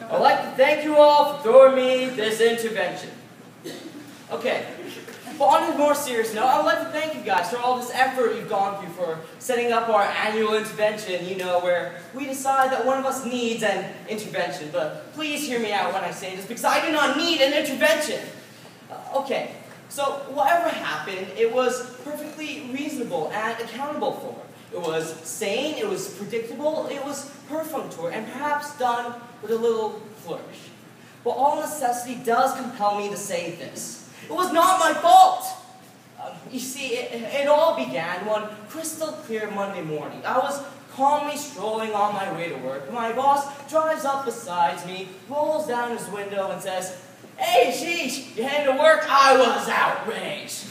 I'd like to thank you all for throwing me this intervention. Okay, but on a more serious note, I would like to thank you guys for all this effort you've gone through for setting up our annual intervention, you know, where we decide that one of us needs an intervention. But please hear me out when I say this, because I do not need an intervention. Okay, so whatever happened, it was perfectly reasonable and accountable for. It was sane, it was predictable, it was perfunctory, and perhaps done with a little flourish. But all necessity does compel me to say this. It was not my fault! You see, it all began one crystal clear Monday morning. I was calmly strolling on my way to work. My boss drives up beside me, rolls down his window, and says, "Hey, Sheesh, you headed to work?" I was outraged.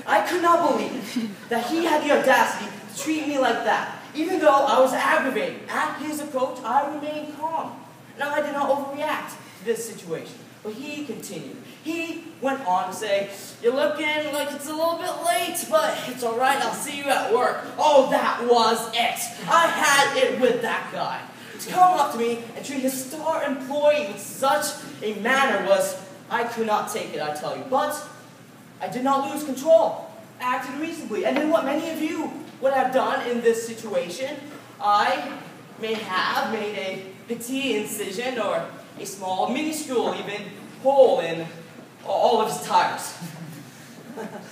I could not believe that he had the audacity to treat me like that. Even though I was aggravated at his approach, I remained calm. And I did not overreact to this situation. But he continued. He went on to say, "You're looking like it's a little bit late, but it's all right, I'll see you at work." Oh, that was it. I had it with that guy. To come up to me and treat his star employee with such a manner was, I could not take it, I tell you. But I did not lose control. I acted reasonably. And then what many of you would have done in this situation, I may have made a petit incision or a small, minuscule, even hole in all of his tires.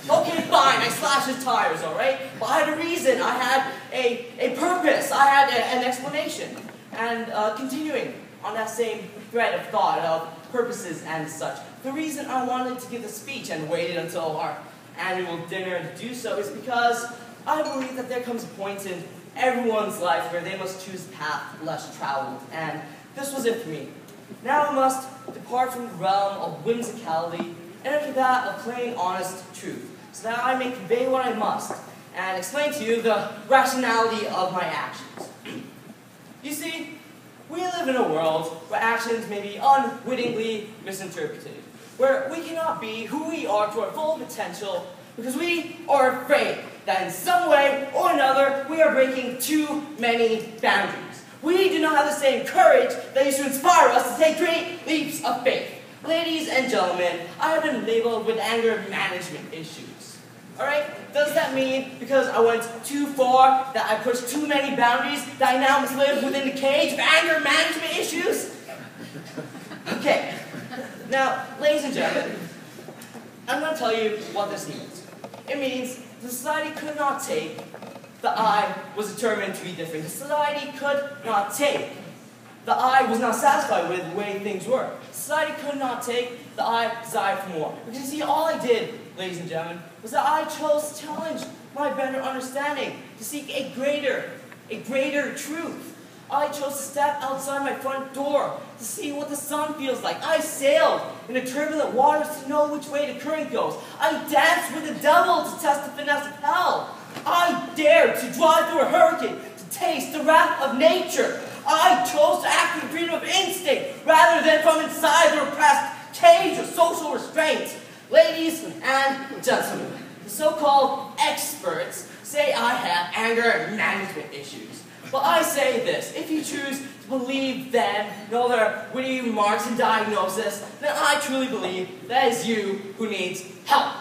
Okay, fine, I slashed his tires, all right? But I had a reason, I had a purpose, I had an explanation. And continuing on that same thread of thought of purposes and such, the reason I wanted to give the speech and waited until our annual dinner to do so is because I believe that there comes a point in everyone's life where they must choose a path less traveled, and this was it for me. Now I must depart from the realm of whimsicality and enter that of plain, honest truth, so that I may convey what I must and explain to you the rationality of my actions. You see, we live in a world where actions may be unwittingly misinterpreted, where we cannot be who we are to our full potential because we are afraid that in some way or another we are breaking too many boundaries. We do not have the same courage that used to inspire us to take great leaps of faith. Ladies and gentlemen, I have been labeled with anger management issues. Alright? Does that mean because I went too far, that I pushed too many boundaries, that I now must live within the cage of anger management issues? Okay. Now, ladies and gentlemen, I'm going to tell you what this means. It means the society could not take the I was determined to be different. The society could not take the I was not satisfied with the way things were. Society could not take the I desired for more. Because you see, all I did, ladies and gentlemen, was that I chose to challenge my better understanding, to seek a greater truth. I chose to step outside my front door to see what the sun feels like. I sailed in the turbulent waters to know which way the current goes. I danced with the devil to test the finesse of hell. I dared to drive through a hurricane to taste the wrath of nature. I chose to act with freedom of instinct rather than from inside the repressed cage of social restraint. Ladies and gentlemen, the so-called experts say I have anger management issues. But I say this, if you choose to believe them and all their witty remarks and diagnosis, then I truly believe that is you who needs help.